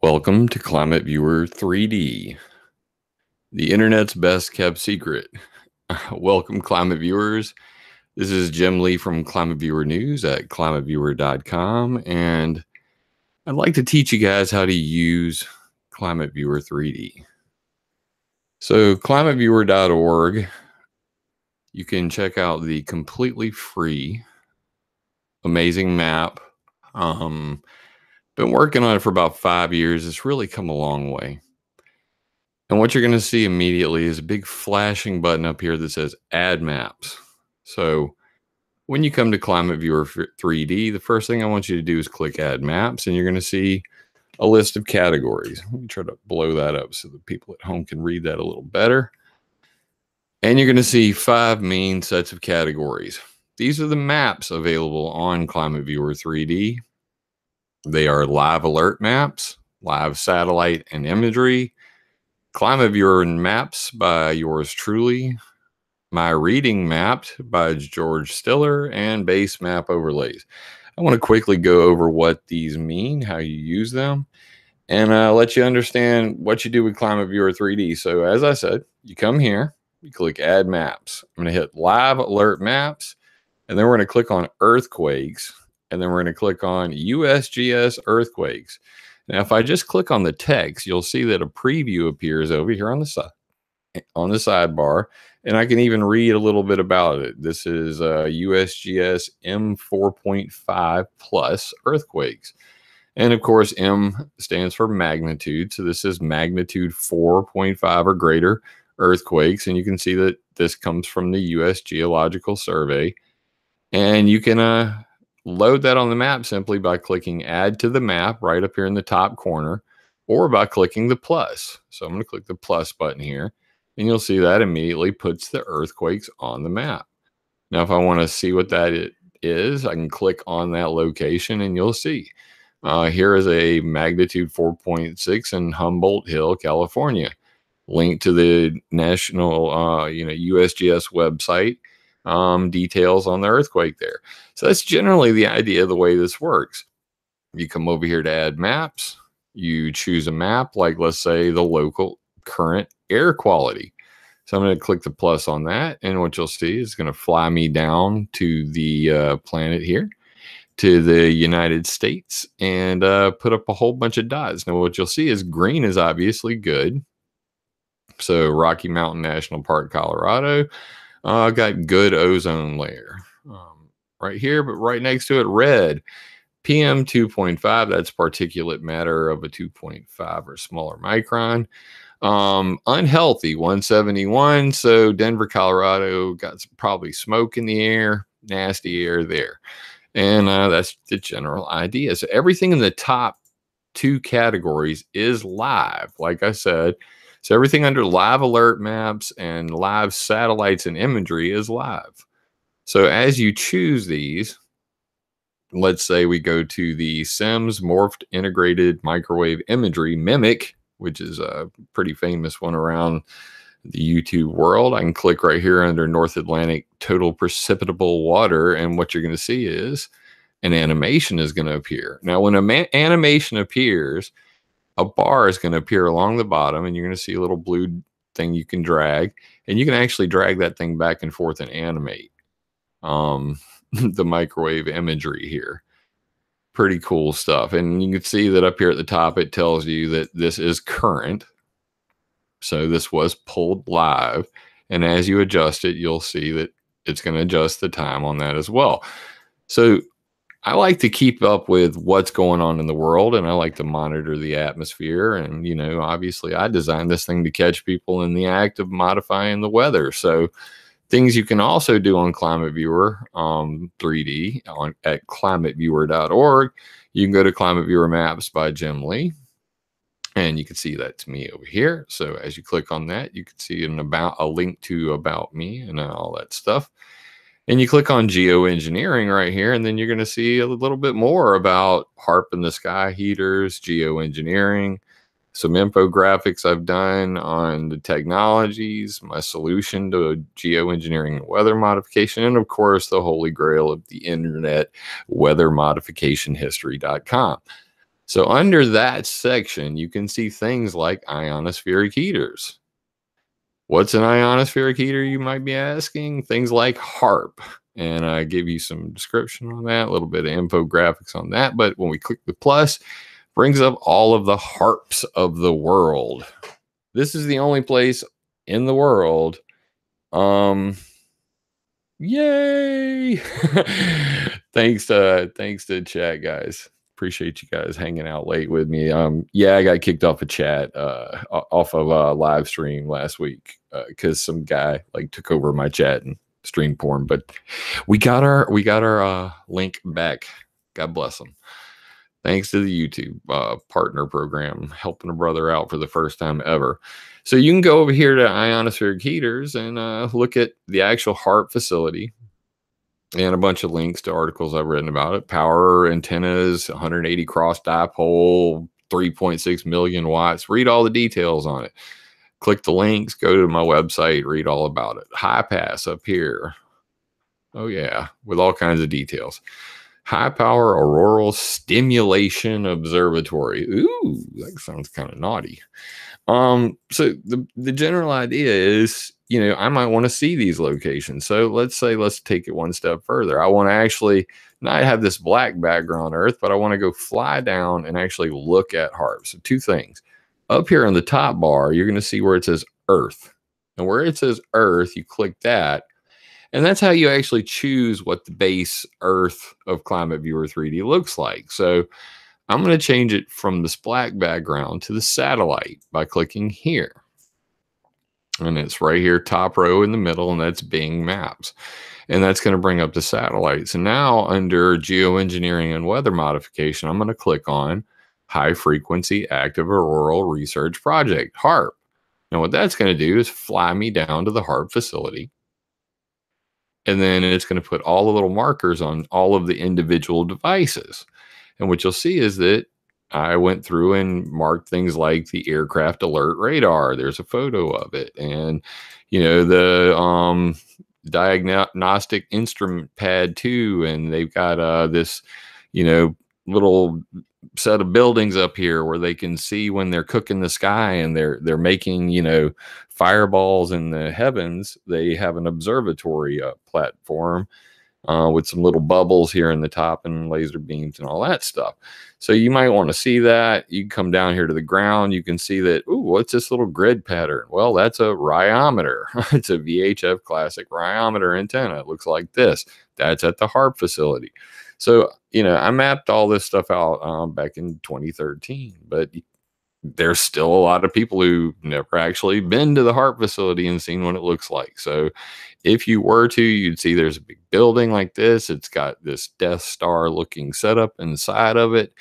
Welcome to ClimateViewer 3D, the internet's best kept secret. Welcome, Climate Viewers. This is Jim Lee from ClimateViewer News at ClimateViewer.com, and I'd like to teach you guys how to use ClimateViewer 3D. So, ClimateViewer.org, you can check out the completely free, amazing map. Been working on it for about 5 years. It's really come a long way. And what you're going to see immediately is a big flashing button up here that says Add Maps. So when you come to ClimateViewer 3D, the first thing I want you to do is click Add Maps, and you're going to see a list of categories. Let me try to blow that up so the people at home can read that a little better. And you're going to see 5 main sets of categories. These are the maps available on ClimateViewer 3D. They are live alert maps, live satellite and imagery, ClimateViewer Maps by yours truly, My Reading Mapped by George Stiller, and Base Map Overlays. I want to quickly go over what these mean, how you use them, and let you understand what you do with ClimateViewer 3D. So as I said, you come here, you click Add Maps. I'm going to hit Live Alert Maps, and then we're going to click on Earthquakes, and then we're going to click on USGS Earthquakes. Now, if I just click on the text, you'll see that a preview appears over here on the side, on the sidebar, and I can even read a little bit about it. This is USGS M4.5 plus earthquakes. And of course, M stands for magnitude. So this is magnitude 4.5 or greater earthquakes. And you can see that this comes from the U.S. Geological Survey. And you can load that on the map simply by clicking Add to the Map right up here in the top corner, or by clicking the plus. So I'm going to click the plus button here, and you'll see that immediately puts the earthquakes on the map. Now, if I want to see what that is, I can click on that location, and you'll see. Here is a magnitude 4.6 in Humboldt Hill, California. Link to the national, USGS website. Details on the earthquake there. So that's generally the idea of the way this works. You come over here to add maps. You choose a map, like let's say the local current air quality. So I'm going to click the plus on that, and what you'll see is going to fly me down to the planet here, to the United States, and put up a whole bunch of dots. Now what you'll see is green is obviously good. So Rocky Mountain National Park, Colorado. Got good ozone layer right here, but right next to it, red, PM 2.5. That's particulate matter of a 2.5 or smaller micron. Unhealthy, 171. So Denver, Colorado, got probably smoke in the air, nasty air there. And that's the general idea. So everything in the top 2 categories is live, like I said. So everything under live alert maps and live satellites and imagery is live. So as you choose these, let's say we go to the SIMS Morphed Integrated Microwave Imagery MIMIC, which is a pretty famous one around the YouTube world. I can click right here under North Atlantic Total Precipitable Water, and what you're going to see is an animation is going to appear. Now, when an animation appears, a bar is going to appear along the bottom, and you're going to see a little blue thing you can drag, and you can actually drag that thing back and forth and animate the microwave imagery here. Pretty cool stuff. And you can see that up here at the top, it tells you that this is current. So this was pulled live. And as you adjust it, you'll see that it's going to adjust the time on that as well. So I like to keep up with what's going on in the world, and I like to monitor the atmosphere. And, obviously I designed this thing to catch people in the act of modifying the weather. So things you can also do on ClimateViewer 3D at ClimateViewer.org. You can go to ClimateViewer Maps by Jim Lee, and you can see that's me over here. So as you click on that, you can see a link to About Me and all that stuff. And you click on geoengineering right here, and then you're going to see a little bit more about HARP in the sky heaters, geoengineering, some infographics I've done on the technologies, my solution to geoengineering and weather modification, and of course, the holy grail of the internet, weathermodificationhistory.com. So under that section, you can see things like ionospheric heaters. What's an ionospheric heater, you might be asking? Things like HARP. And I give you some description on that, a little bit of infographics on that. But when we click the plus, brings up all of the HARPs of the world. This is the only place in the world. Yay! Thanks to chat, guys. Appreciate you guys hanging out late with me. Yeah, I got kicked off a chat, off of a live stream last week, because some guy like took over my chat and streamed porn. But we got our link back. God bless them. Thanks to the YouTube partner program, helping a brother out for the first time ever. So you can go over here to ionospheric heaters and look at the actual HARP facility and a bunch of links to articles I've written about it. Power antennas, 180 cross dipole, 3.6 million watts. Read all the details on it. Click the links, go to my website, read all about it. High pass up here. Oh yeah, with all kinds of details. High power auroral stimulation observatory. Ooh, that sounds kind of naughty. So the general idea is, I might want to see these locations. So let's take it one step further. I want to actually not have this black background Earth, but I want to go fly down and actually look at HARP. So two things. Up here on the top bar, you're going to see where it says Earth. And where it says Earth, you click that. And that's how you actually choose what the base Earth of ClimateViewer 3D looks like. So I'm going to change it from this black background to the satellite by clicking here. And it's right here, top row in the middle, and that's Bing Maps. And that's going to bring up the satellites. And now under Geoengineering and Weather Modification, I'm going to click on High Frequency Active Auroral Research Project, HARP. Now what that's going to do is fly me down to the HARP facility. And then it's going to put all the little markers on all of the individual devices. And what you'll see is that I went through and marked things like the aircraft alert radar. There's a photo of it. And, the diagnostic instrument pad 2. And they've got this, little set of buildings up here where they can see when they're cooking the sky and they're making, fireballs in the heavens. They have an observatory platform with some little bubbles here in the top and laser beams and all that stuff. So you might want to see that. You can come down here to the ground. You can see that, ooh, what's this little grid pattern? Well, that's a ryometer. It's a VHF classic ryometer antenna. It looks like this. That's at the HARP facility. So, I mapped all this stuff out back in 2013, but there's still a lot of people who've never actually been to the HARP facility and seen what it looks like. So if you were to, you'd see there's a big building like this. It's got this Death Star looking setup inside of it.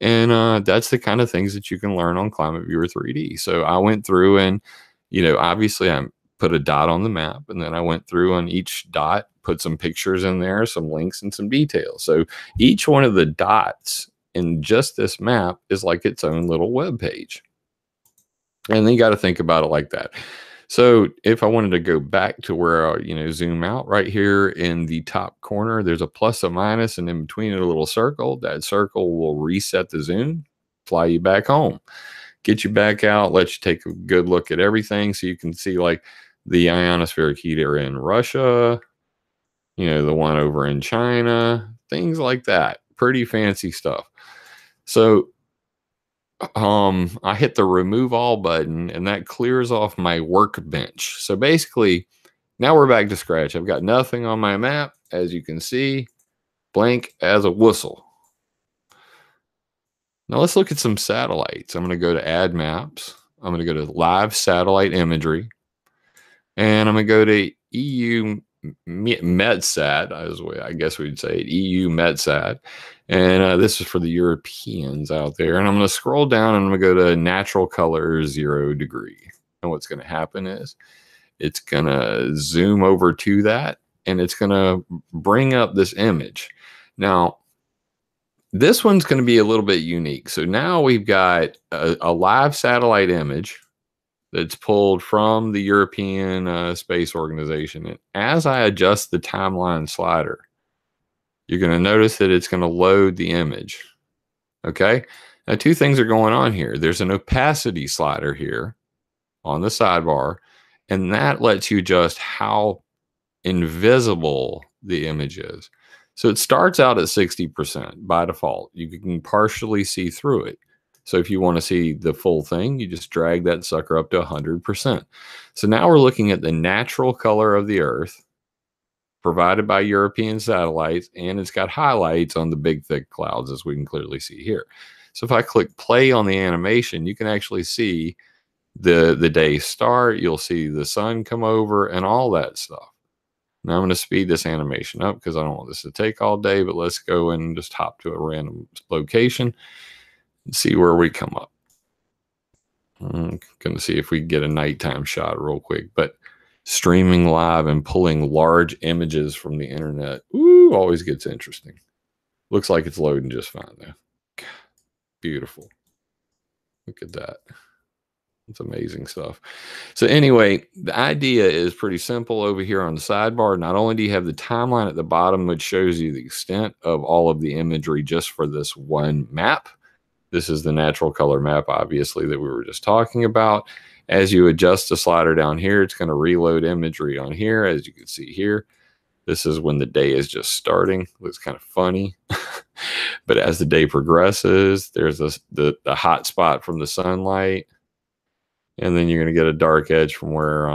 And that's the kind of things that you can learn on ClimateViewer 3D. So I went through and, obviously I put a dot on the map, and then I went through on each dot, put some pictures in there, some links and some details. So each one of the dots in just this map is like its own little web page. And then you got to think about it like that. So if I wanted to go back to where I, zoom out right here in the top corner, there's a plus, a minus, and in between it, a little circle. That circle will reset the zoom, fly you back home, get you back out, let you take a good look at everything. So you can see like the ionospheric heater in Russia, the one over in China, things like that. Pretty fancy stuff. So I hit the remove all button, and that clears off my workbench. So basically, now we're back to scratch. I've got nothing on my map, as you can see, blank as a whistle. Now let's look at some satellites. I'm going to go to Add Maps. I'm going to go to Live Satellite Imagery, and I'm going to go to EU Metsat, as I guess we'd say it, EU Metsat. And this is for the Europeans out there. And I'm going to scroll down and I'm going to go to natural color 0 degree. And what's going to happen is it's going to zoom over to that, and it's going to bring up this image. Now, this one's going to be a little bit unique. So now we've got a live satellite image that's pulled from the European Space Organization. And as I adjust the timeline slider, you're going to notice that it's going to load the image. Okay. Now, two things are going on here. There's an opacity slider here on the sidebar, and that lets you adjust how invisible the image is. So it starts out at 60% by default. You can partially see through it. So if you want to see the full thing, you just drag that sucker up to 100%. So now we're looking at the natural color of the Earth provided by European satellites, and it's got highlights on the big thick clouds, as we can clearly see here. So if I click play on the animation, you can actually see the day start. You'll see the sun come over and all that stuff. Now I'm going to speed this animation up because I don't want this to take all day, but let's go and just hop to a random location and see where we come up. I'm going to see if we can get a nighttime shot real quick, but streaming live and pulling large images from the internet, ooh, always gets interesting. Looks like it's loading just fine though. Beautiful. Look at that. It's amazing stuff. So anyway, the idea is pretty simple over here on the sidebar. Not only do you have the timeline at the bottom, which shows you the extent of all of the imagery just for this one map. This is the natural color map, obviously, that we were just talking about. As you adjust the slider down here, it's going to reload imagery on here, as you can see here. This is when the day is just starting. Looks kind of funny. But as the day progresses, there's the hot spot from the sunlight. And then you're going to get a dark edge from where,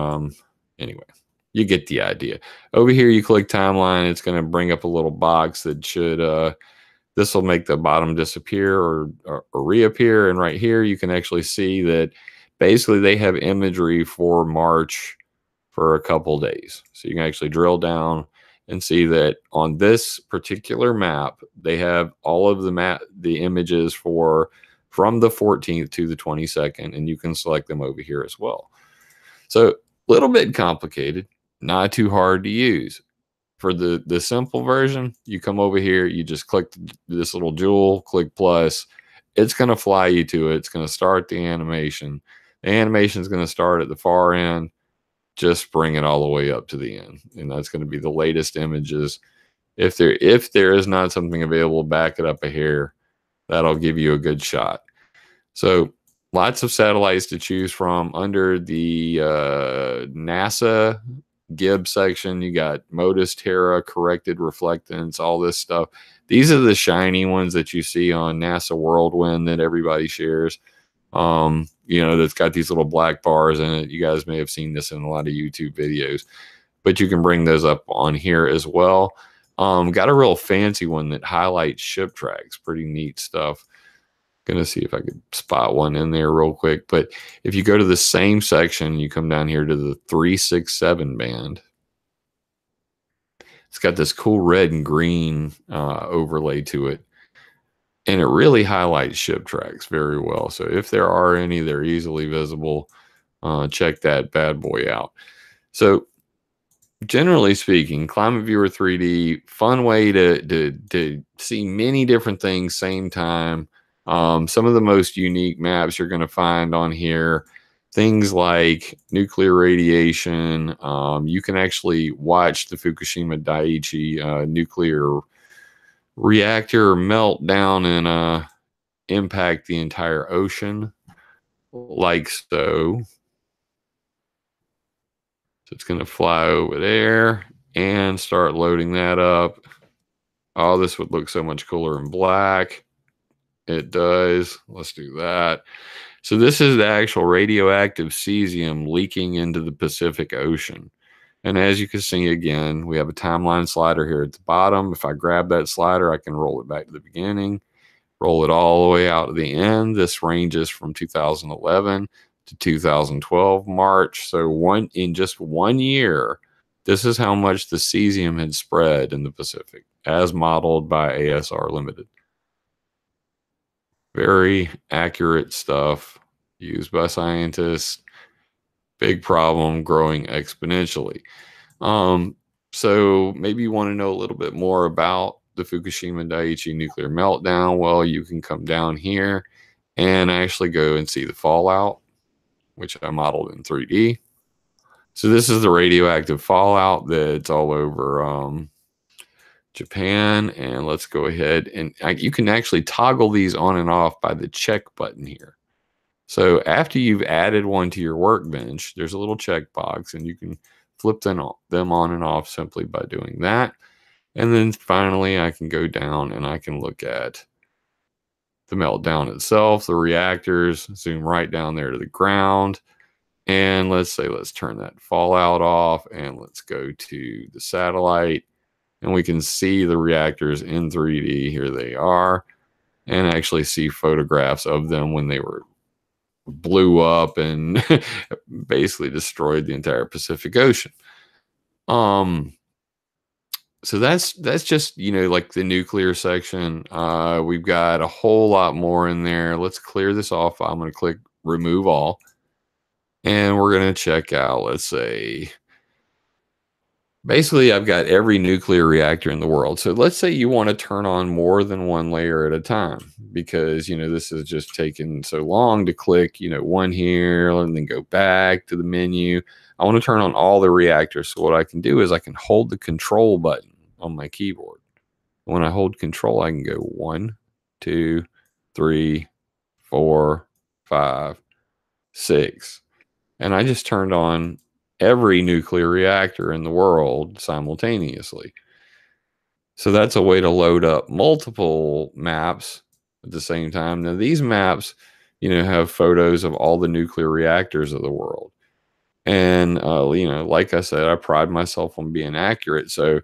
anyway, you get the idea. Over here, you click timeline. It's going to bring up a little box that should, this will make the bottom disappear or reappear. And right here, you can actually see that basically they have imagery for March for a couple days. So you can actually drill down and see that on this particular map, they have all of the images from the 14th to the 22nd, and you can select them over here as well. So a little bit complicated, not too hard to use. For the simple version, you come over here, you just click this little jewel, click plus. It's going to fly you to it. It's going to start the animation. The animation is going to start at the far end, just bring it all the way up to the end. And that's going to be the latest images. If there is not something available, back it up a hair. That'll give you a good shot. So lots of satellites to choose from. Under the NASA Gib section, you got MODIS, Terra, corrected reflectance, all this stuff. These are the shiny ones that you see on NASA Whirlwind that everybody shares. That's got these little black bars in it. You guys may have seen this in a lot of YouTube videos, but you can bring those up on here as well. Got a real fancy one that highlights ship tracks. Pretty neat stuff. Gonna see if I could spot one in there real quick. But if you go to the same section, you come down here to the 367 band. It's got this cool red and green overlay to it. And it really highlights ship tracks very well. So if there are any, they're easily visible. Check that bad boy out. So generally speaking, ClimateViewer 3D, fun way to see many different things same time. Some of the most unique maps you're going to find on here, things like nuclear radiation. You can actually watch the Fukushima Daiichi nuclear reactor melt down and impact the entire ocean, like so. So it's going to fly over there and start loading that up. Oh, this would look so much cooler in black. It does. Let's do that. So this is the actual radioactive cesium leaking into the Pacific Ocean. And as you can see, again, we have a timeline slider here at the bottom. If I grab that slider, I can roll it back to the beginning, roll it all the way out to the end. This ranges from 2011 to 2012 March. So in just 1 year, this is how much the cesium had spread in the Pacific, as modeled by ASR Limited. Very accurate stuff used by scientists. Big problem, growing exponentially. So maybe you want to know a little bit more about the Fukushima Daiichi nuclear meltdown. Well, you can come down here and actually go and see the fallout, which I modeled in 3D. So this is the radioactive fallout that's all over Japan, and let's go ahead and you can actually toggle these on and off by the check button here. So after you've added one to your workbench, there's a little checkbox, and you can flip them on and off simply by doing that. And then finally, I can go down and I can look at the meltdown itself, the reactors, zoom right down there to the ground. And let's turn that fallout off, and let's go to the satellite, and we can see the reactors in 3D. Here they are, and actually see photographs of them when they were blew up and basically destroyed the entire Pacific Ocean. So that's just, like the nuclear section. We've got a whole lot more in there. Let's clear this off. I'm going to click remove all, and we're going to check out, let's say, basically, I've got every nuclear reactor in the world. So let's say you want to turn on more than one layer at a time, because, this is just taking so long to click, one here and then go back to the menu. I want to turn on all the reactors. So what I can do is I can hold the control button on my keyboard. When I hold control, I can go 1, 2, 3, 4, 5, 6. And I just turned on every nuclear reactor in the world simultaneously. So that's a way to load up multiple maps at the same time. Now, these maps, have photos of all the nuclear reactors of the world. And, like I said, I pride myself on being accurate. So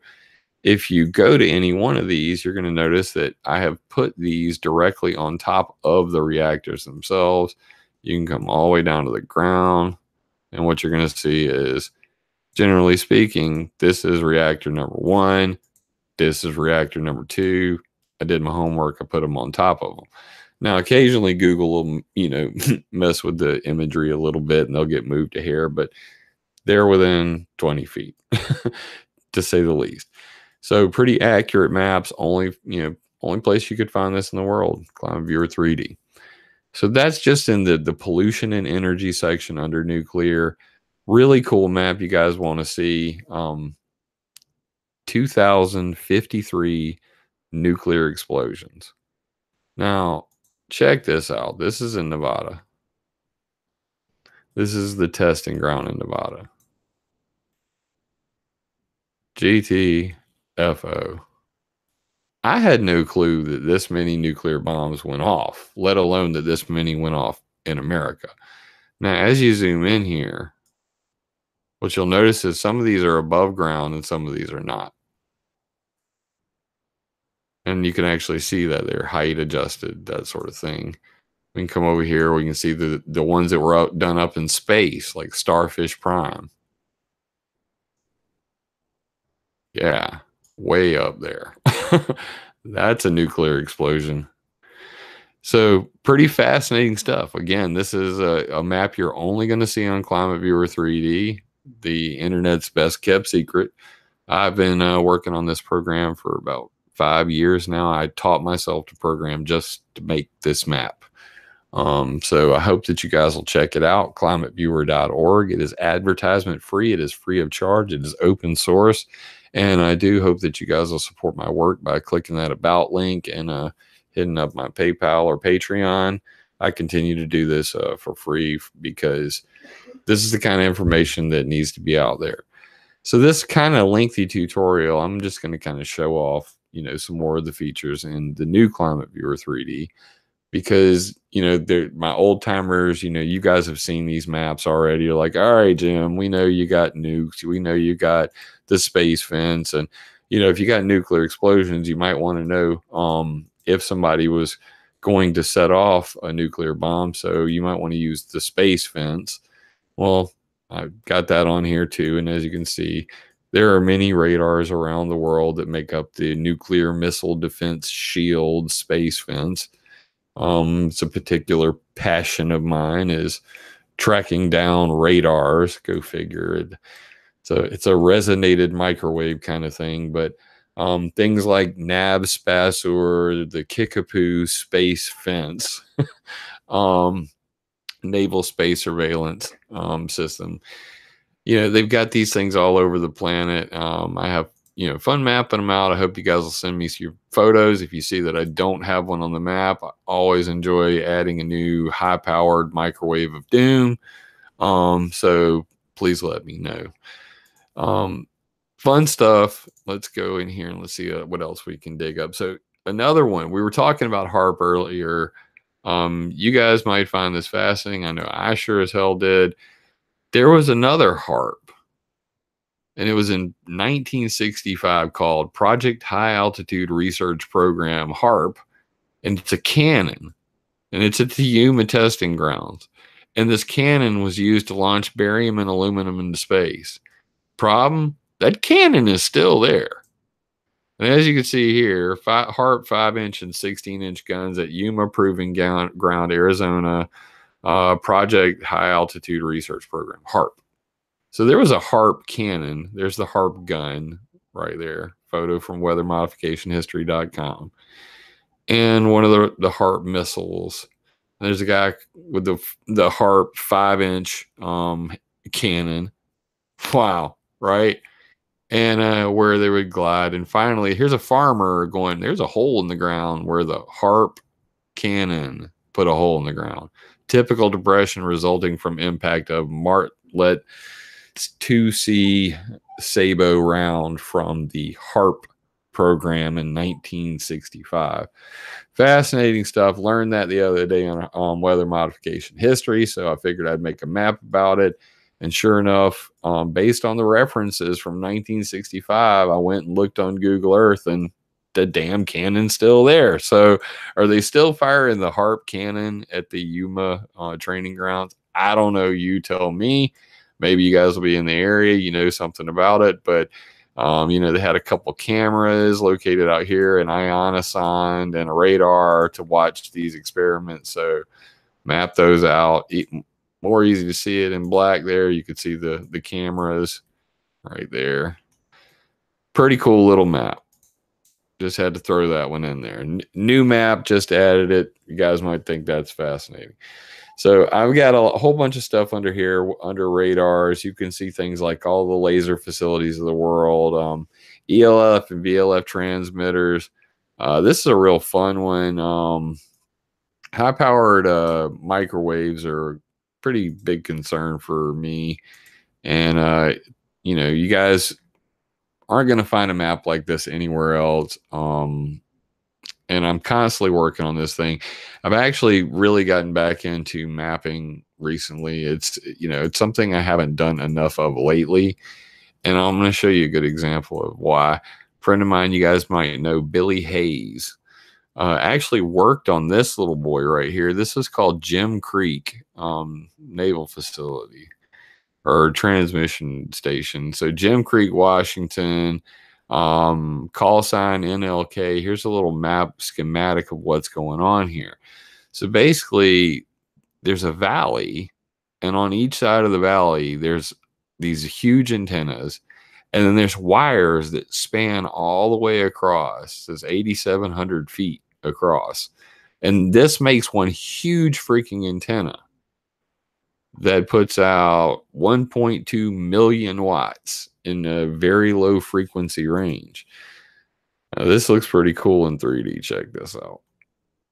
if you go to any one of these, you're going to notice that I have put these directly on top of the reactors themselves. You can come all the way down to the ground. And what you're going to see is, generally speaking, this is reactor number 1. This is reactor number 2. I did my homework. I put them on top of them. Now, occasionally Google will, mess with the imagery a little bit, and they'll get moved a hair, but they're within 20 feet, to say the least. So pretty accurate maps. Only place you could find this in the world, ClimateViewer 3D. So that's just in the pollution and energy section under nuclear. Really cool map you guys want to see. 2053 nuclear explosions. Now, check this out. This is in Nevada. This is the testing ground in Nevada. GTFO. I had no clue that this many nuclear bombs went off, let alone that this many went off in America. Now, as you zoom in here, what you'll notice is some of these are above ground and some of these are not. And you can actually see that they're height adjusted, that sort of thing. We can come over here. We can see the ones that were done up in space, like Starfish Prime. Yeah, way up there. That's a nuclear explosion. So pretty fascinating stuff. Again, this is a map you're only going to see on ClimateViewer 3D, the internet's best kept secret. I've been working on this program for about 5 years now. I taught myself to program just to make this map. So I hope that you guys will check it out, climateviewer.org. It is advertisement free. It is free of charge. It is open source. And I do hope that you guys will support my work by clicking that about link and hitting up my PayPal or Patreon. I continue to do this for free because this is the kind of information that needs to be out there. So this kind of lengthy tutorial, I'm just going to kind of show off, some more of the features in the new ClimateViewer 3D. Because, they're my old timers, you guys have seen these maps already. You're like, all right, Jim, we know you got nukes. We know you got the space fence. And, if you got nuclear explosions, you might want to know if somebody was going to set off a nuclear bomb. So you might want to use the space fence. Well, I've got that on here too. And as you can see, there are many radars around the world that make up the nuclear missile defense shield space fence. It's a particular passion of mine is tracking down radars. Go figure. It's a resonated microwave kind of thing. But things like NAB-SPAS or the Kickapoo space fence, naval space surveillance system. They've got these things all over the planet. I have fun mapping them out. I hope you guys will send me your photos. If you see that I don't have one on the map, I always enjoy adding a new high-powered microwave of doom. So please let me know. Fun stuff. Let's go in here and let's see what else we can dig up. So another one, we were talking about HARP earlier. You guys might find this fascinating. I know I sure as hell did. There was another HARP, and it was in 1965 called Project High Altitude Research Program, HARP, and it's a cannon, and it's at the Yuma testing grounds. And this cannon was used to launch barium and aluminum into space. Problem? That cannon is still there. And as you can see here, HARP 5-inch and 16-inch guns at Yuma Proving Ground, Arizona, Project High Altitude Research Program, HARP. So there was a HARP cannon. There's the HARP gun right there. Photo from weathermodificationhistory.com. And one of the HARP missiles. There's a guy with the HARP 5-inch cannon. Wow, right? And where they would glide. And finally, here's a farmer going, there's a hole in the ground where the HARP cannon put a hole in the ground. Typical depression resulting from impact of Martlet 2C Sabo round from the HARP program in 1965. Fascinating stuff. Learned that the other day on weather modification history, so I figured I'd make a map about it. And sure enough, based on the references from 1965, I went and looked on Google Earth, and the damn cannon's still there. So are they still firing the HARP cannon at the Yuma training grounds? I don't know. You tell me. Maybe you guys will be in the area. You know something about it. But, they had a couple cameras located out here, an ionosonde and a radar to watch these experiments. So map those out. More easy to see it in black there. You could see the cameras right there. Pretty cool little map. Just had to throw that one in there. New map, just added it. You guys might think that's fascinating. So I've got a whole bunch of stuff under here, under radars. You can see things like all the laser facilities of the world, ELF and VLF transmitters. This is a real fun one. High-powered microwaves are pretty big concern for me, and you guys aren't going to find a map like this anywhere else. And I'm constantly working on this thing. I've actually really gotten back into mapping recently. It's something I haven't done enough of lately, and I'm going to show you a good example of why. A friend of mine, you guys might know, Billy Hayes, actually worked on this little boy right here. This is called Jim Creek Naval Facility or Transmission Station. So Jim Creek, Washington, call sign NLK. Here's a little map schematic of what's going on here. So basically, there's a valley, and on each side of the valley, there's these huge antennas. And then there's wires that span all the way across. It's 8,700 feet across. And this makes one huge freaking antenna that puts out 1.2 million watts in a very low frequency range. Now, this looks pretty cool in 3D. Check this out.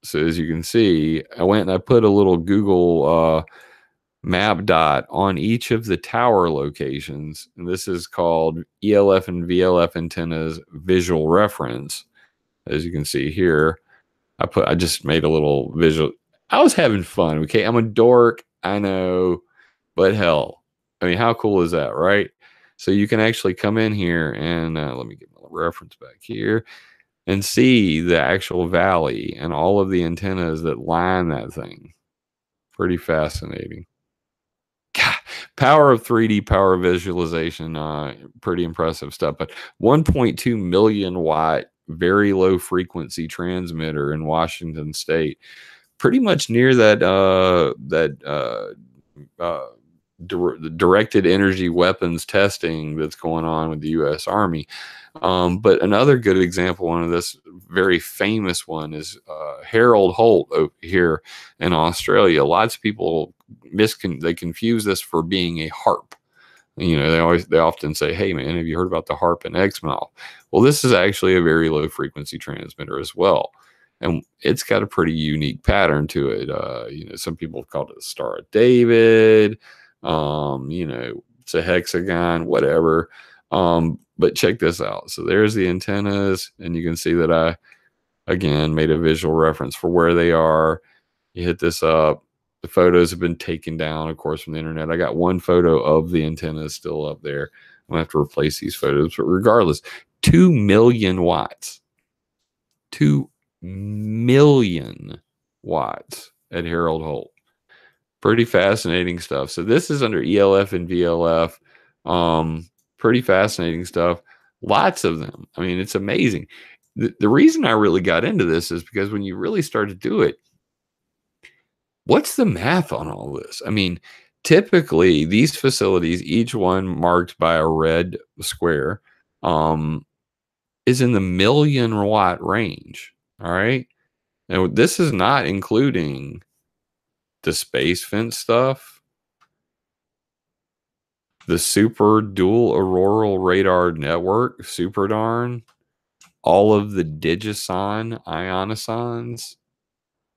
So as you can see, I went and I put a little Google map dot on each of the tower locations, and this is called ELF and VLF antennas visual reference. As you can see here, I just made a little visual. I was having fun. Okay, I'm a dork, I know, but hell, I mean, how cool is that, right? So you can actually come in here and let me get my reference back here and see the actual valley and all of the antennas that line that thing. Pretty fascinating. Power of 3D, power of visualization, pretty impressive stuff. But 1.2 million watt, very low frequency transmitter in Washington State, pretty much near that directed energy weapons testing that's going on with the U.S. Army. But another good example, one of this very famous one, is Harold Holt over here in Australia. Lots of people they confuse this for being a HARP. They often say, "Hey man, have you heard about the HARP and X mouth?" Well, this is actually a very low frequency transmitter as well, and it's got a pretty unique pattern to it. Some people have called it a Star of David. It's a hexagon, whatever. But check this out. So there's the antennas, and you can see that I again made a visual reference for where they are. You hit this up. The photos have been taken down, of course, from the internet. I got one photo of the antenna still up there. I'm going to have to replace these photos. But regardless, 2 million watts. 2 million watts at Harold Holt. Pretty fascinating stuff. So this is under ELF and VLF. Pretty fascinating stuff. Lots of them. I mean, it's amazing. The reason I really got into this is because when you really start to do it, what's the math on all this? I mean, typically these facilities, each one marked by a red square, is in the million watt range. All right. Now, this is not including the space fence stuff, the super dual auroral radar network, super darn, all of the Digison ionosons.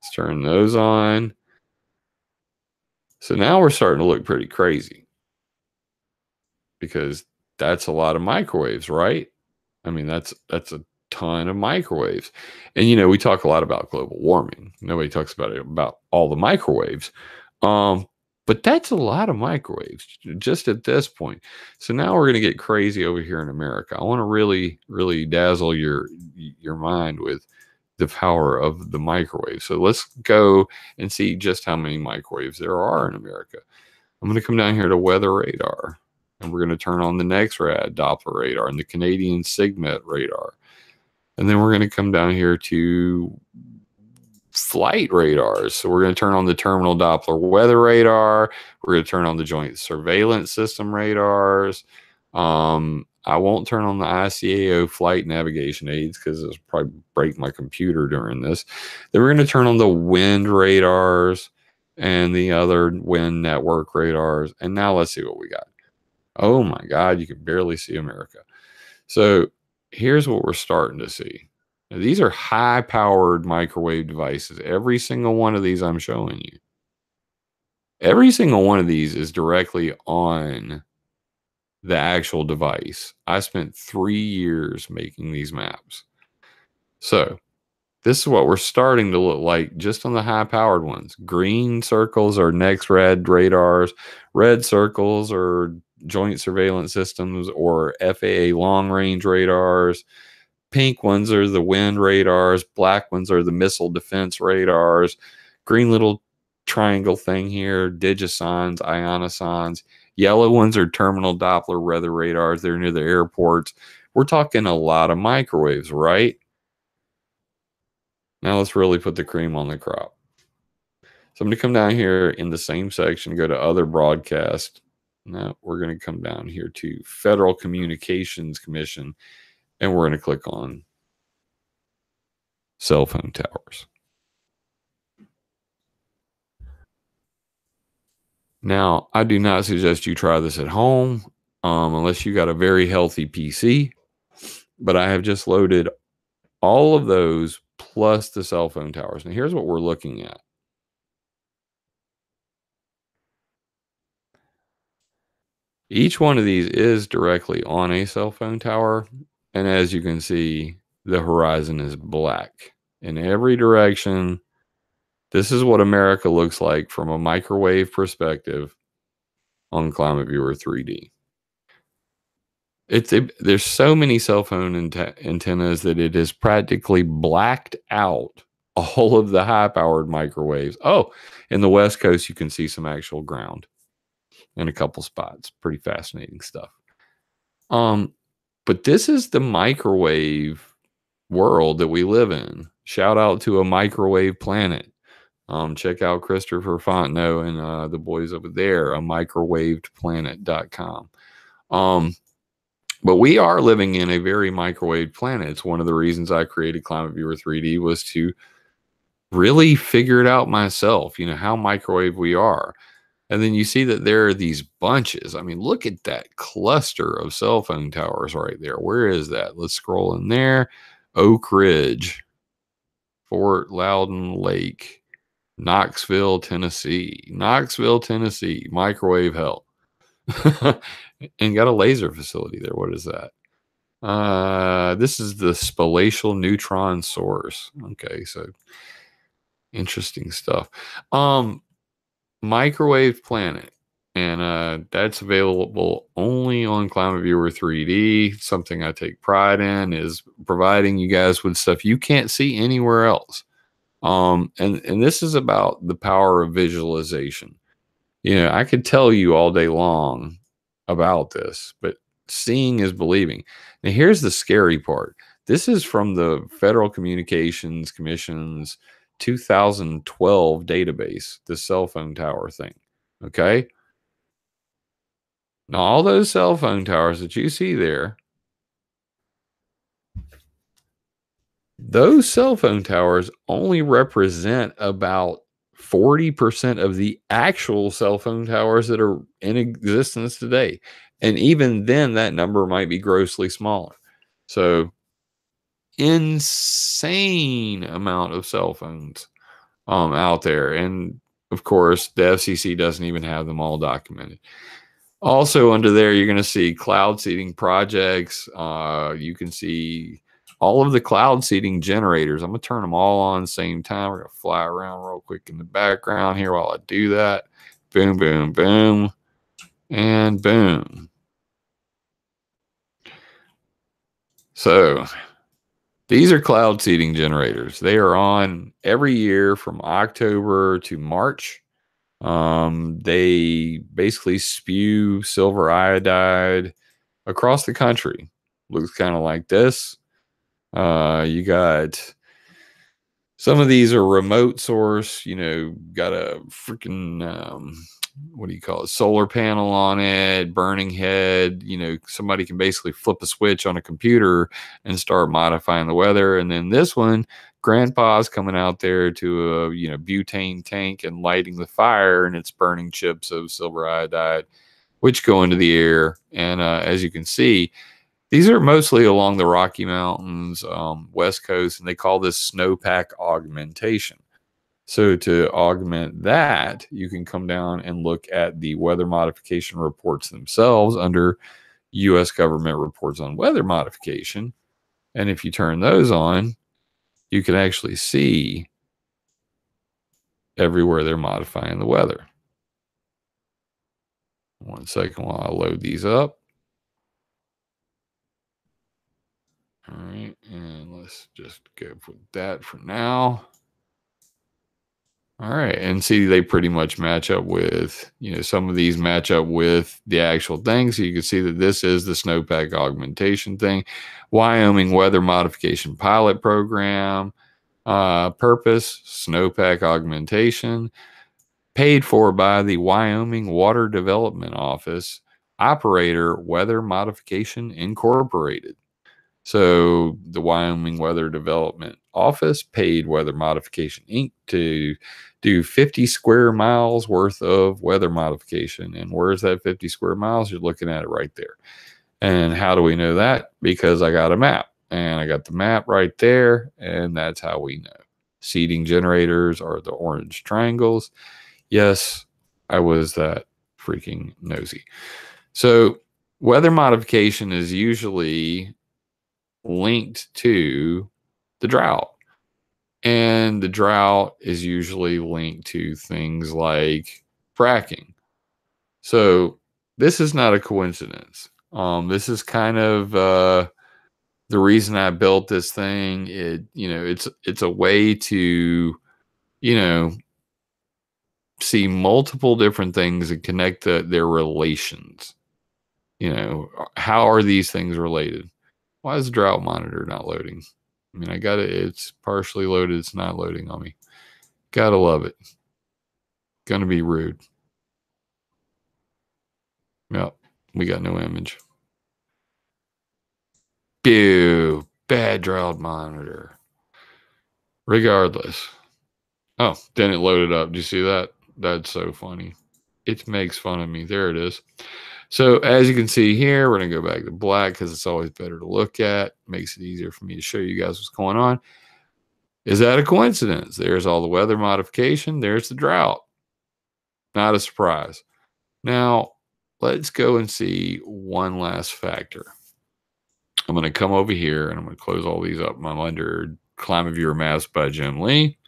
Let's turn those on. So now we're starting to look pretty crazy because that's a lot of microwaves, right? I mean, that's a ton of microwaves. And we talk a lot about global warming. Nobody talks about all the microwaves. But that's a lot of microwaves just at this point. So now we're going to get crazy over here in America. I want to really, really dazzle your mind with the power of the microwave. So let's go and see just how many microwaves there are in America. I'm going to come down here to weather radar, and we're going to turn on the NEXRAD Doppler radar and the Canadian SIGMET radar. And then we're going to come down here to flight radars. So we're going to turn on the terminal Doppler weather radar. We're going to turn on the joint surveillance system radars. I won't turn on the ICAO flight navigation aids because it'll probably break my computer during this. Then we're going to turn on the wind radars and the other wind network radars. And now let's see what we got. Oh my God, you can barely see America. So here's what we're starting to see. Now, these are high-powered microwave devices. Every single one of these I'm showing you. Every single one of these is directly on the actual device. I spent 3 years making these maps. So this is what we're starting to look like just on the high-powered ones. Green circles are NEXRAD radars. Red circles are joint surveillance systems or FAA long-range radars. Pink ones are the wind radars. Black ones are the missile defense radars. Green little triangle thing here, Digisons, ionosons. Yellow ones are terminal Doppler weather radars. They're near the airports. We're talking a lot of microwaves, right? Now let's really put the cream on the crop. So I'm going to come down here in the same section, go to other broadcast. Now we're going to come down here to Federal Communications Commission, and we're going to click on cell phone towers. Now, I do not suggest you try this at home unless you got a very healthy PC, but I have just loaded all of those plus the cell phone towers. Now, here's what we're looking at. Each one of these is directly on a cell phone tower, and as you can see, the horizon is black in every direction. This is what America looks like from a microwave perspective on ClimateViewer 3D. There's so many cell phone antennas that it has practically blacked out all of the high-powered microwaves. Oh, in the West Coast, you can see some actual ground in a couple spots. Pretty fascinating stuff. But this is the microwave world that we live in. Shout out to A Microwave Planet. Check out Christopher Fontenot and the boys over there, amicrowavedplanet.com. But we are living in a very microwave planet. It's one of the reasons I created ClimateViewer 3D was to really figure it out myself, how microwave we are. And then you see that there are these bunches. I mean, look at that cluster of cell phone towers right there. Where is that? Let's scroll in there. Oak Ridge, Fort Loudon Lake, Knoxville, Tennessee. Knoxville, Tennessee. Microwave hell. And got a laser facility there. What is that? This is the spatial neutron source. Okay, so interesting stuff. Microwave Planet, and that's available only on ClimateViewer 3D. Something I take pride in is providing you guys with stuff you can't see anywhere else. And this is about the power of visualization. I could tell you all day long about this, but seeing is believing. Now, here's the scary part. This is from the Federal Communications Commission's 2012 database, the cell phone tower thing. Okay. Now, all those cell phone towers that you see there, those cell phone towers only represent about 40% of the actual cell phone towers that are in existence today. And even then, that number might be grossly smaller. So, insane amount of cell phones out there. And of course, the FCC doesn't even have them all documented. Also, under there, you're going to see cloud seeding projects. You can see all of the cloud seeding generators. I'm going to turn them all on at the same time. We're going to fly around real quick in the background here while I do that. Boom, boom, boom, and boom. So these are cloud seeding generators. They are on every year from October to March. They basically spew silver iodide across the country. Looks kind of like this. You got some of these are remote source, got a freaking, what do you call it? Solar panel on it, burning head. Somebody can basically flip a switch on a computer and start modifying the weather. And then this one, grandpa's coming out there to a, butane tank and lighting the fire, and it's burning chips of silver iodide, which go into the air. And as you can see, these are mostly along the Rocky Mountains, West Coast, and they call this snowpack augmentation. So to augment that, you can come down and look at the weather modification reports themselves under U.S. government reports on weather modification. And if you turn those on, you can actually see everywhere they're modifying the weather. 1 second while I load these up. All right, and let's just go with that for now. All right, and see, they pretty much match up with, some of these match up with the actual thing. So you can see that this is the snowpack augmentation thing. Wyoming Weather Modification Pilot Program. Purpose, snowpack augmentation. Paid for by the Wyoming Water Development Office. Operator, Weather Modification Incorporated. So the Wyoming Weather Development Office paid Weather Modification Inc. to do 50 square miles worth of weather modification. And where's that 50 square miles? You're looking at it right there. And how do we know that? Because I got a map, and I got the map right there, and that's how we know. Seeding generators are the orange triangles. Yes, I was that freaking nosy. So weather modification is usually linked to the drought. And the drought is usually linked to things like fracking. So this is not a coincidence. This is kind of the reason I built this thing. It's a way to, see multiple different things and connect their relations. How are these things related? Why is the drought monitor not loading? I mean, I got it. It's partially loaded. It's not loading on me. Gotta love it. Gonna be rude. Yep. We got no image. Ew. Bad drought monitor. Regardless. Oh, then it loaded up. Do you see that? That's so funny. It makes fun of me. There it is. So as you can see here, we're going to go back to black because it's always better to look at. Makes it easier for me to show you guys what's going on. Is that a coincidence? There's all the weather modification. There's the drought. Not a surprise. Now, let's go and see one last factor. I'm going to come over here and I'm going to close all these up. I'm under ClimateViewer Maps by Jim Lee.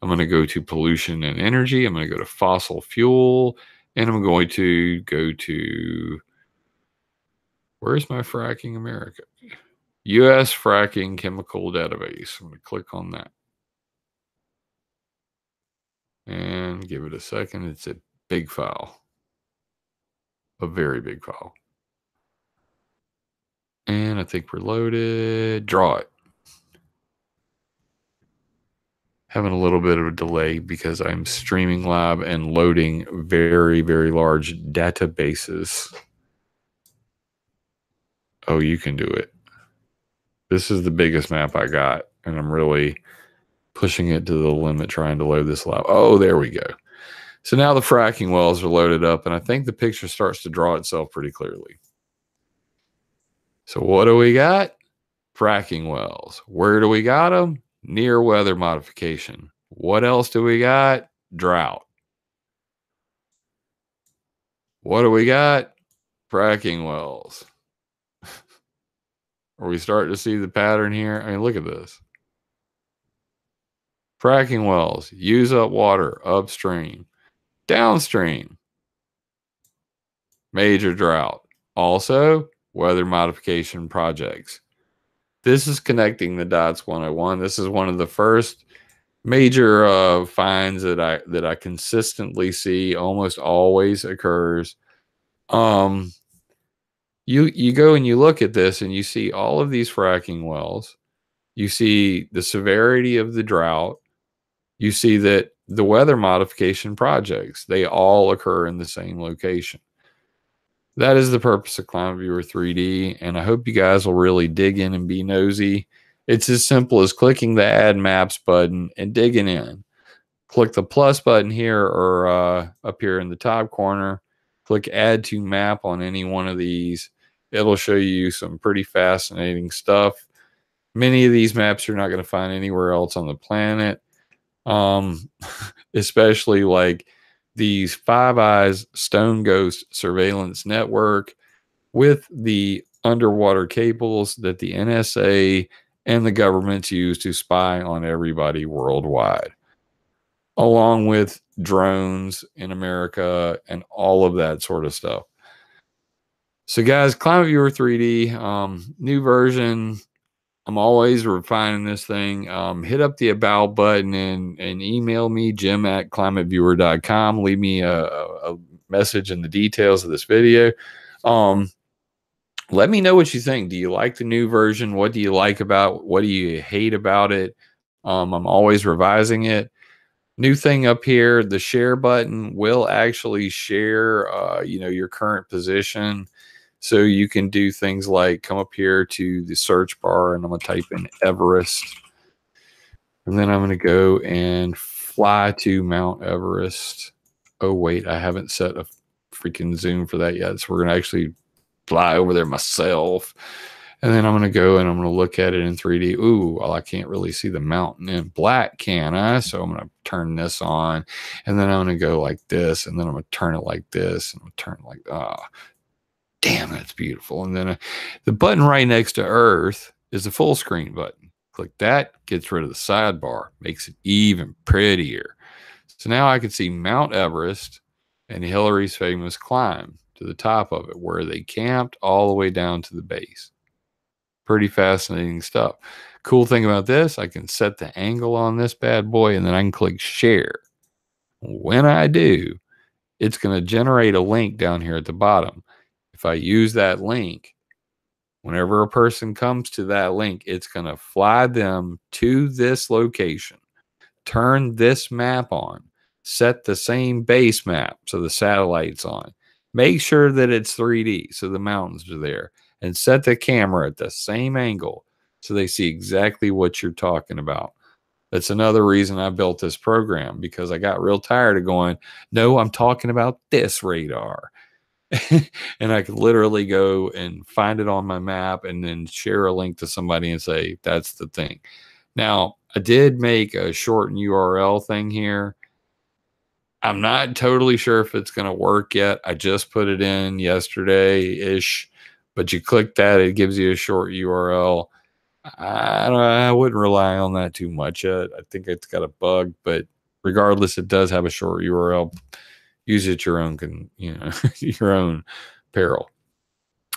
I'm going to go to pollution and energy. I'm going to go to fossil fuel. And I'm going to go to, where's my fracking America? U.S. fracking chemical database. I'm going to click on that. And give it a second. It's a big file. A very big file. And I think we're loaded. Draw it. Having a little bit of a delay because I'm streaming live and loading very, very large databases. Oh, you can do it. This is the biggest map I got, and I'm really pushing it to the limit trying to load this live. Oh, there we go. So now the fracking wells are loaded up, and I think the picture starts to draw itself pretty clearly. So what do we got? Fracking wells. Where do we got them? Near weather modification. What else do we got? Drought. What do we got? Fracking wells. Are we starting to see the pattern here? I mean, look at this. Fracking wells use up water upstream. Downstream, major drought. Also, weather modification projects. This is connecting the dots 101. This is one of the first major finds that I consistently see, almost always occurs. You go and you look at this and you see all of these fracking wells. You see the severity of the drought. You see that the weather modification projects, they all occur in the same location. That is the purpose of ClimateViewer 3D, and I hope you guys will really dig in and be nosy. It's as simple as clicking the Add Maps button and digging in. Click the plus button here or up here in the top corner. Click Add to Map on any one of these. It'll show you some pretty fascinating stuff. Many of these maps you're not going to find anywhere else on the planet. Especially like these Five Eyes Stone Ghost surveillance network with the underwater cables that the NSA and the governments use to spy on everybody worldwide, along with drones in America and all of that sort of stuff. So guys, ClimateViewer 3D, new version. I'm always refining this thing. Hit up the about button and email me, jim@climateviewer.com. Leave me a message in the details of this video. Let me know what you think. Do you like the new version? What do you like about it? What do you hate about it? I'm always revising it. New thing up here, the share button will actually share your current position. So you can do things like come up here to the search bar and I'm going to type in Everest. And then I'm going to go and fly to Mount Everest. Oh, wait, I haven't set a freaking zoom for that yet. So we're going to actually fly over there myself. And then I'm going to go and I'm going to look at it in 3D. Ooh, well, I can't really see the mountain in black, can I? So I'm going to turn this on. And then I'm going to go like this. And then I'm going to turn it like this. And I'm going to turn it like, damn, that's beautiful. And then the button right next to Earth is the full screen button. Click that, gets rid of the sidebar, makes it even prettier. So now I can see Mount Everest and Hillary's famous climb to the top of it, where they camped all the way down to the base. Pretty fascinating stuff. Cool thing about this, I can set the angle on this bad boy and then I can click share. When I do, it's going to generate a link down here at the bottom. If I use that link, whenever a person comes to that link, it's going to fly them to this location, turn this map on, set the same base map so the satellite's on, make sure that it's 3D so the mountains are there, and set the camera at the same angle so they see exactly what you're talking about. That's another reason I built this program, because I got real tired of going, no, I'm talking about this radar. And I could literally go and find it on my map and then share a link to somebody and say, that's the thing. Now, I did make a shortened URL thing here. I'm not totally sure if it's going to work yet. I just put it in yesterday-ish, but you click that, it gives you a short URL. I wouldn't rely on that too much yet. I think it's got a bug, but regardless, it does have a short URL. Use it at your own, your own peril.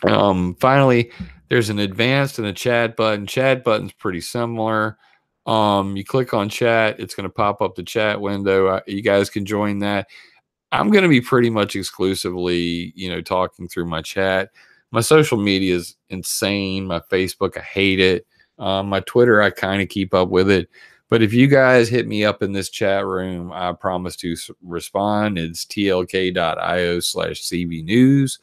Finally, there's an advanced and a chat button. Chat button's pretty similar. You click on chat, it's going to pop up the chat window. You guys can join that. I'm going to be pretty much exclusively, talking through my chat. My social media is insane. My Facebook, I hate it. My Twitter, I kind of keep up with it. But if you guys hit me up in this chat room, I promise to respond. It's tlk.io/CB News,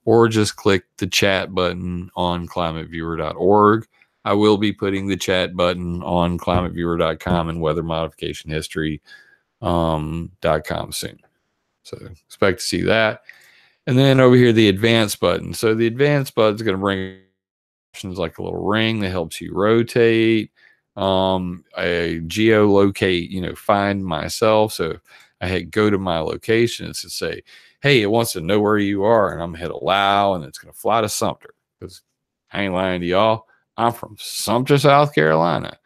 or just click the chat button on ClimateViewer.org. I will be putting the chat button on ClimateViewer.com and Weather Modification History .com soon. So expect to see that. And then over here, the advanced button. So the advanced button is going to bring options like a little ring that helps you rotate, a geolocate, find myself. So I hit go to my location. It's to say, hey, it wants to know where you are. And I'm going to hit allow, and it's going to fly to Sumter, because I ain't lying to y'all. I'm from Sumter, South Carolina.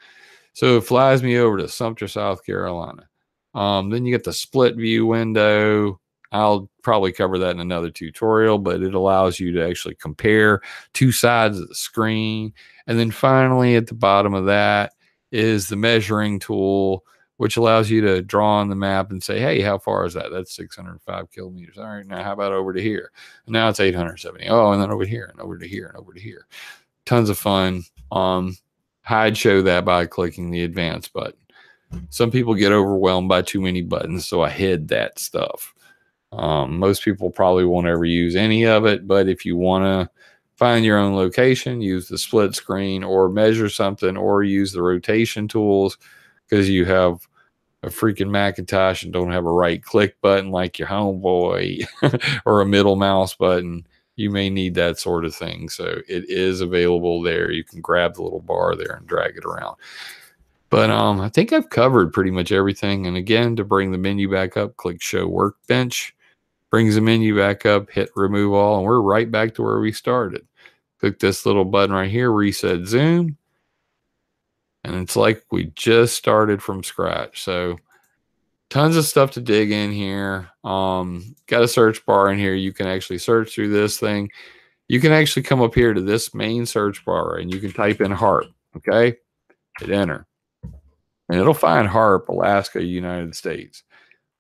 So it flies me over to Sumter, South Carolina. Then you get the split view window. I'll probably cover that in another tutorial, but it allows you to actually compare two sides of the screen. And then finally, at the bottom of that is the measuring tool, which allows you to draw on the map and say, hey, how far is that? That's 605 kilometers. All right, now how about over to here? And now it's 870. Oh, and then over here, and over to here, and over to here. Tons of fun. I'd show that by clicking the advanced button. Some people get overwhelmed by too many buttons, so I hid that stuff. Most people probably won't ever use any of it, but if you want to find your own location, use the split screen or measure something, or use the rotation tools, because you have a freaking Macintosh and don't have a right click button like your homeboy or a middle mouse button. You may need that sort of thing. So it is available there. You can grab the little bar there and drag it around. But I think I've covered pretty much everything. And again, to bring the menu back up, click Show Workbench. Brings the menu back up, hit Remove All, and we're right back to where we started. Click this little button right here, Reset Zoom. And it's like we just started from scratch. So tons of stuff to dig in here. Got a search bar in here. You can actually search through this thing. You can actually come up here to this main search bar, and you can type in HARP. Okay, hit enter, and it'll find HARP, Alaska, United States.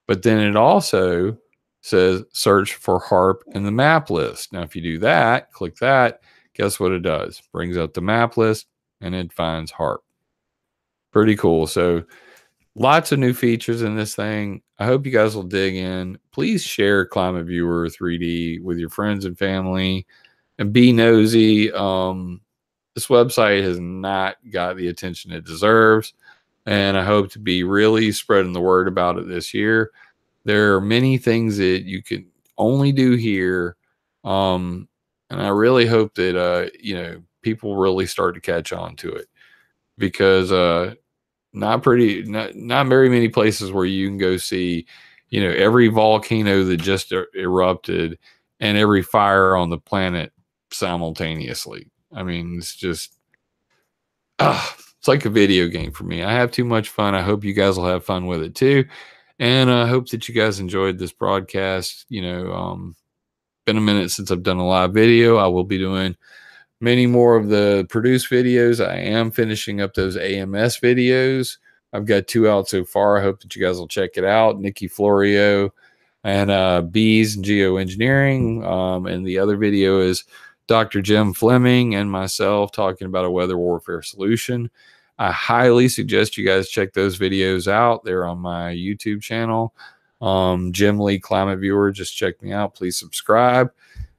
But then it also says search for HARP in the map list. Now, if you do that, click that, guess what it does? Brings up the map list, and it finds HARP. Pretty cool. So lots of new features in this thing. I hope you guys will dig in. Please share ClimateViewer 3D with your friends and family, and be nosy. This website has not got the attention it deserves, and I hope to be really spreading the word about it this year. There are many things that you can only do here, and I really hope that people really start to catch on to it, because not very many places where you can go see, every volcano that just erupted and every fire on the planet simultaneously. I mean, it's just, it's like a video game for me. I have too much fun. I hope you guys will have fun with it too. And I hope that you guys enjoyed this broadcast. Been a minute since I've done a live video. I will be doing many more of the produced videos. I am finishing up those AMS videos. I've got 2 out so far. I hope that you guys will check it out. Nikki Florio and Bees and Geoengineering. And the other video is Dr. Jim Fleming and myself talking about a weather warfare solution. I highly suggest you guys check those videos out. They're on my YouTube channel. Jim Lee Climate Viewer. Just check me out. Please subscribe.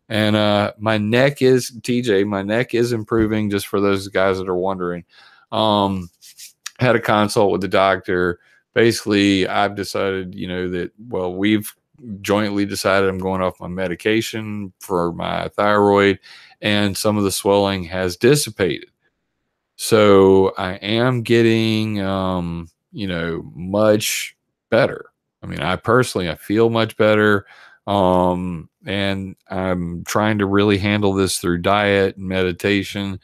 And my neck is, TJ, my neck is improving, just for those guys that are wondering. had a consult with the doctor. Basically, I've decided, that, well, we've jointly decided I'm going off my medication for my thyroid, and some of the swelling has dissipated. So I am getting, much better. I mean, I feel much better. And I'm trying to really handle this through diet and meditation.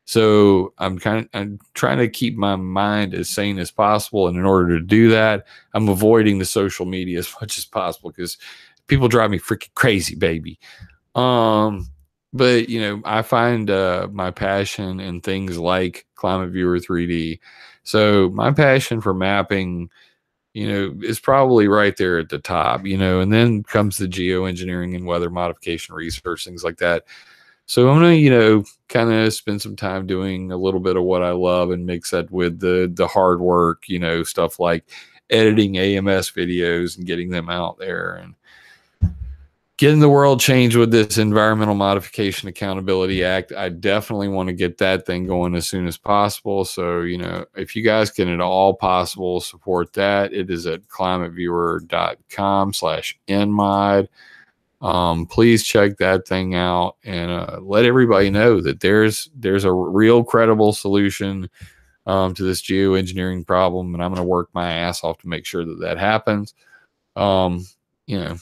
So I'm trying to keep my mind as sane as possible. And in order to do that, I'm avoiding the social media as much as possible because people drive me freaking crazy, baby. Um, but I find my passion in things like ClimateViewer 3D. So my passion for mapping, is probably right there at the top, and then comes the geoengineering and weather modification research, things like that. So I'm gonna, kind of spend some time doing a little bit of what I love and mix that with the hard work, stuff like editing AMS videos and getting them out there and getting the world changed with this Environmental Modification Accountability Act. I definitely want to get that thing going as soon as possible. So, if you guys can at all possible support that, it is at climateviewer.com/nmod. Please check that thing out and let everybody know that there's a real credible solution to this geoengineering problem, and I'm going to work my ass off to make sure that that happens. You know,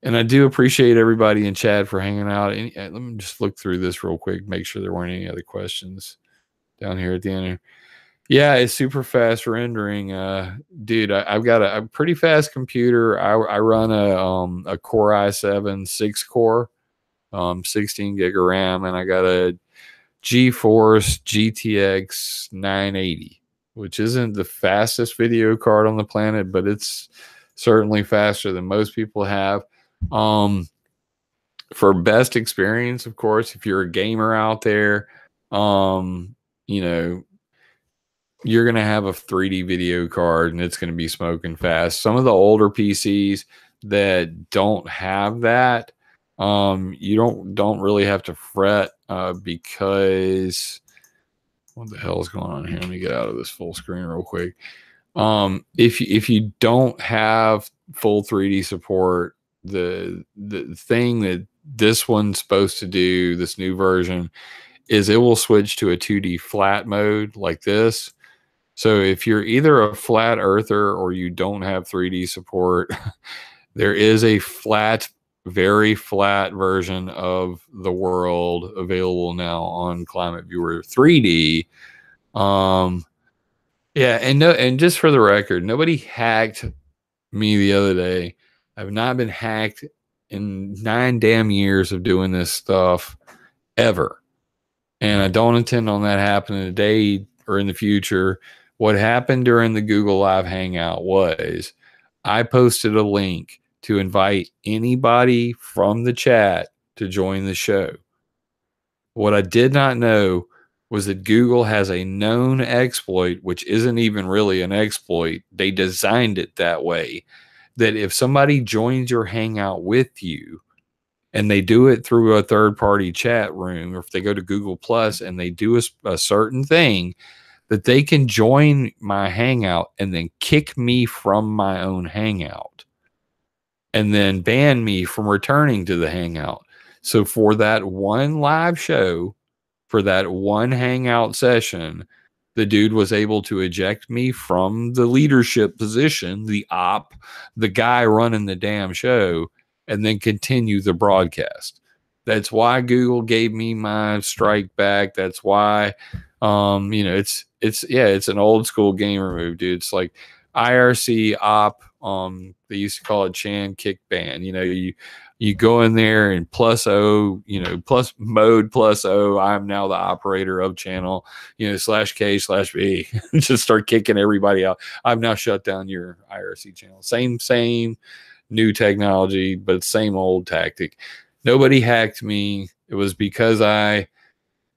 and I do appreciate everybody in chat for hanging out. Let me just look through this real quick, make sure there weren't any other questions down here at the end. Yeah, it's super fast rendering. Dude, I've got a pretty fast computer. I run a Core i7 6-core, 16 gig of RAM, and I got a GeForce GTX 980, which isn't the fastest video card on the planet, but it's certainly faster than most people have. For best experience, of course, if you're a gamer out there, you're going to have a 3D video card and it's going to be smoking fast. Some of the older PCs that don't have that, you don't really have to fret because what the hell is going on here? Let me get out of this full screen real quick. If you don't have full 3D support, the thing that this one's supposed to do, this new version, is it will switch to a 2D flat mode like this. So if you're either a flat earther or you don't have 3D support, there is a very flat version of the world available now on ClimateViewer 3D. Yeah, and just for the record, nobody hacked me the other day. I've not been hacked in 9 damn years of doing this stuff ever. And I don't intend on that happening today or in the future. What happened during the Google Live Hangout was I posted a link to invite anybody from the chat to join the show. What I did not know was that Google has a known exploit, which isn't even really an exploit. They designed it that way, that if somebody joins your Hangout with you, and they do it through a third-party chat room, or if they go to Google Plus and they do a certain thing, that they can join my Hangout and then kick me from my own Hangout and then ban me from returning to the Hangout. So for that one live show, for that one Hangout session, the dude was able to eject me from the leadership position, the guy running the damn show, and then continue the broadcast. That's why Google gave me my strike back. That's why, it's an old school gamer move, dude. It's like IRC op. They used to call it Chan kick ban. You go in there and +O, plus mode +O. I'm now the operator of channel, /K/B. Just start kicking everybody out. I've now shut down your IRC channel. Same new technology, but same old tactic. Nobody hacked me. It was because I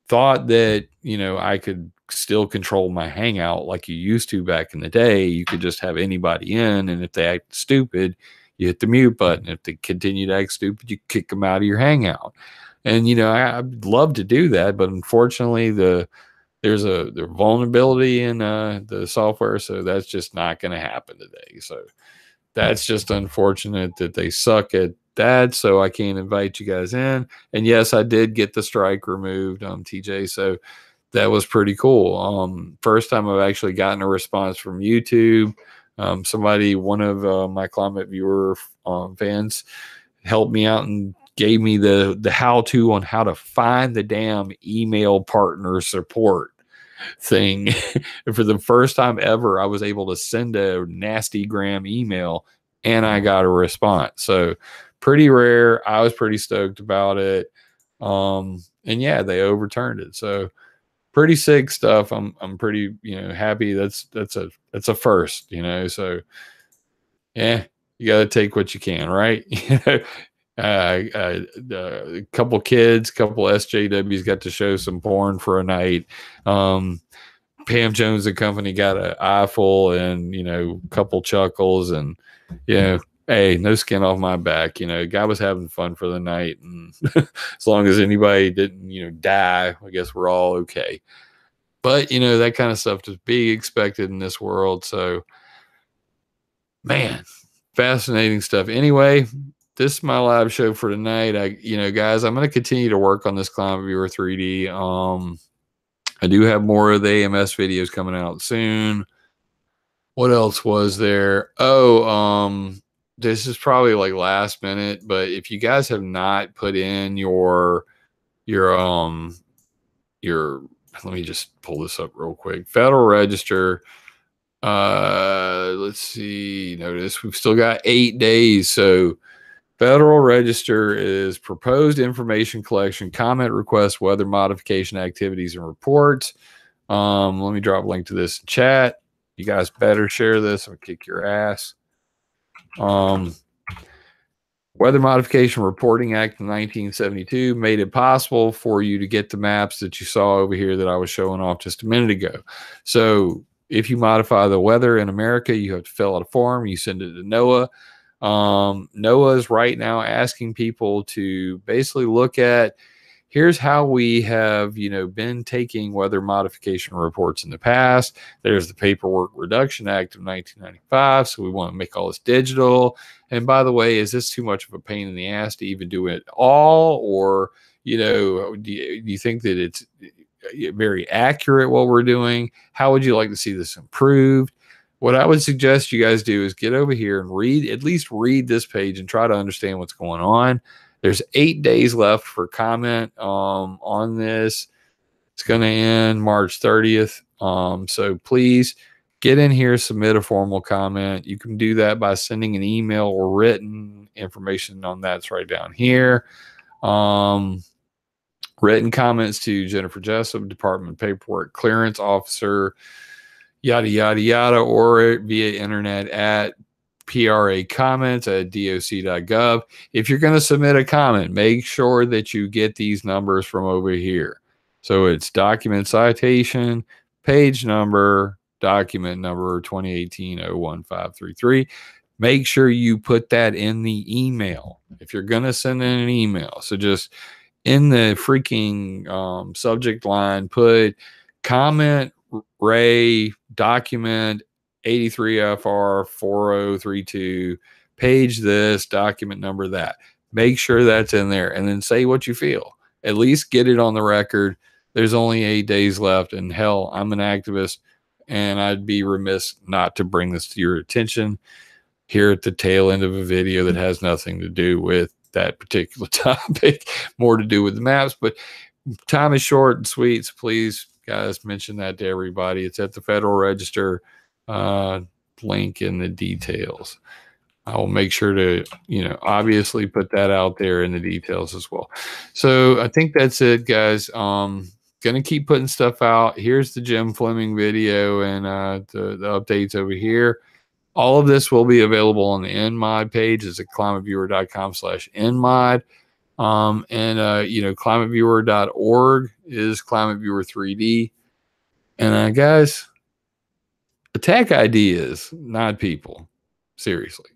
thought that, I could still control my Hangout like you used to back in the day. You could just have anybody in, and if they act stupid, you hit the mute button. If they continue to act stupid, you kick them out of your Hangout. And, I'd love to do that, but unfortunately, the there's a vulnerability in the software, so that's just not going to happen today. So that's just unfortunate that they suck at that. So I can't invite you guys in. And yes, I did get the strike removed, TJ. So that was pretty cool. First time I've actually gotten a response from YouTube. Somebody, one of my ClimateViewer fans, helped me out and gave me the how-to on how to find the damn email partner support thing. For the first time ever, I was able to send a nasty gram email and I got a response. So pretty rare. I was pretty stoked about it. And yeah, they overturned it. So pretty sick stuff. I'm pretty, happy. That's a first, so yeah, you got to take what you can, right? A couple kids, couple SJWs got to show some porn for a night. Pam Jones and company got an eyeful and, a couple chuckles and, hey, no skin off my back. Guy was having fun for the night. And as long as anybody didn't, die, I guess we're all okay. But, that kind of stuff is being expected in this world. So, man, fascinating stuff. Anyway, this is my live show for tonight. Guys, I'm going to continue to work on this ClimateViewer 3D. I do have more of the AMS videos coming out soon. What else was there? Oh, this is probably like last minute, but if you guys have not put in your let me just pull this up real quick. Federal Register. Let's see. Notice we've still got 8 days. So Federal Register is proposed information collection, comment requests, weather modification activities, and reports. Let me drop a link to this in chat. You guys better share this. I'll kick your ass. Weather Modification Reporting Act of 1972 made it possible for you to get the maps that you saw over here that I was showing off just a minute ago. So if you modify the weather in America, you have to fill out a form. You send it to NOAA. NOAA is right now asking people to basically look at, here's how we have, been taking weather modification reports in the past. There's the Paperwork Reduction Act of 1995. So we want to make all this digital. And by the way, is this too much of a pain in the ass to even do it all? Or, do you think that it's very accurate what we're doing? How would you like to see this improved? What I would suggest you guys do is get over here and at least read this page and try to understand what's going on. There's 8 days left for comment on this. It's going to end March 30th. So please get in here, submit a formal comment. You can do that by sending an email or written information on that's right down here. Written comments to Jennifer Jessup, Department of Paperwork Clearance Officer, yada, yada, yada, or via internet at pracomments@doc.gov. If you're going to submit a comment, make sure that you get these numbers from over here. So it's document citation, page number, document number 2018-01533. Make sure you put that in the email if you're going to send in an email. So just in the freaking subject line, put comment Ray document 83FR 4032, page this, document number that. Make sure that's in there and then say what you feel. At least get it on the record. There's only 8 days left, and hell, I'm an activist, and I'd be remiss not to bring this to your attention here at the tail end of a video that has nothing to do with that particular topic, more to do with the maps. But time is short and sweet, so please, guys, mention that to everybody. It's at the Federal Register. Link in the details. I will make sure to, obviously put that out there in the details as well. So I think that's it, guys. Gonna keep putting stuff out. Here's the Jim Fleming video and the updates over here. All of this will be available on the NMod page. It's at climateviewer.com/NMod. climateviewer.org is ClimateViewer 3D. And guys, attack ideas, not people. Seriously.